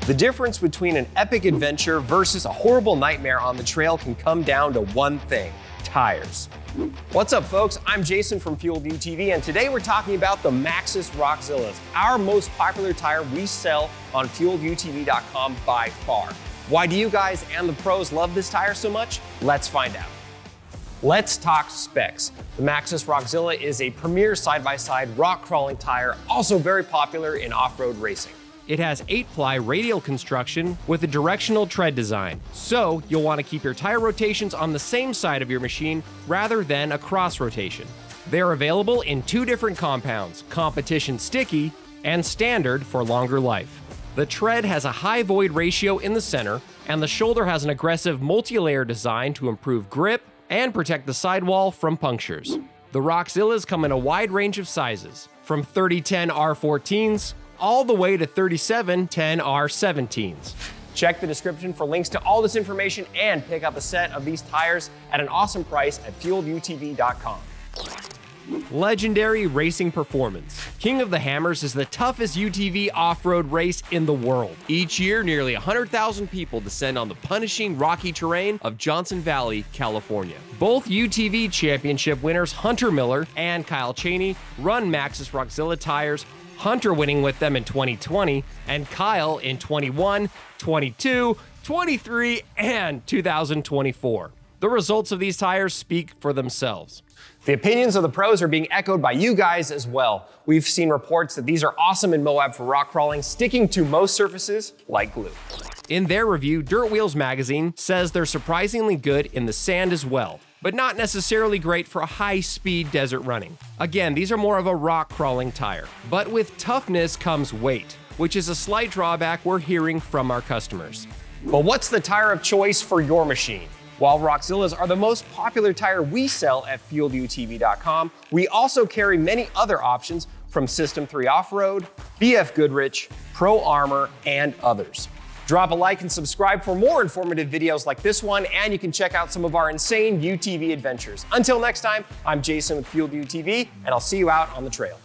The difference between an epic adventure versus a horrible nightmare on the trail can come down to one thing: tires. What's up, folks? I'm Jason from Fueled UTV, and today we're talking about the Maxxis Roxxzillas, our most popular tire we sell on FueledUTV.com by far. Why do you guys and the pros love this tire so much? Let's find out. Let's talk specs. The Maxxis Roxxzilla is a premier side-by-side rock crawling tire, also very popular in off-road racing. It has 8-ply radial construction with a directional tread design, so you'll want to keep your tire rotations on the same side of your machine rather than a cross rotation. They're available in 2 different compounds: competition sticky and standard for longer life. The tread has a high void ratio in the center, and the shoulder has an aggressive multi-layer design to improve grip and protect the sidewall from punctures. The Roxxzillas come in a wide range of sizes, from 3010 R14s all the way to 3710 R17s. Check the description for links to all this information and pick up a set of these tires at an awesome price at FueledUTV.com. Legendary racing performance. King of the Hammers is the toughest UTV off-road race in the world. Each year, nearly 100,000 people descend on the punishing rocky terrain of Johnson Valley, California. Both UTV championship winners Hunter Miller and Kyle Chaney run Maxxis Roxxzilla tires, Hunter winning with them in 2020, and Kyle in 21, 22, 23, and 2024. The results of these tires speak for themselves. The opinions of the pros are being echoed by you guys as well. We've seen reports that these are awesome in Moab for rock crawling, sticking to most surfaces like glue. In their review, Dirt Wheels magazine says they're surprisingly good in the sand as well, but not necessarily great for high-speed desert running. Again, these are more of a rock crawling tire. But with toughness comes weight, which is a slight drawback we're hearing from our customers. But what's the tire of choice for your machine? While Roxxzillas are the most popular tire we sell at FueledUTV.com, we also carry many other options from System 3 Off-Road, BF Goodrich, Pro Armor, and others. Drop a like and subscribe for more informative videos like this one, and you can check out some of our insane UTV adventures. Until next time, I'm Jason with Fueled UTV, and I'll see you out on the trail.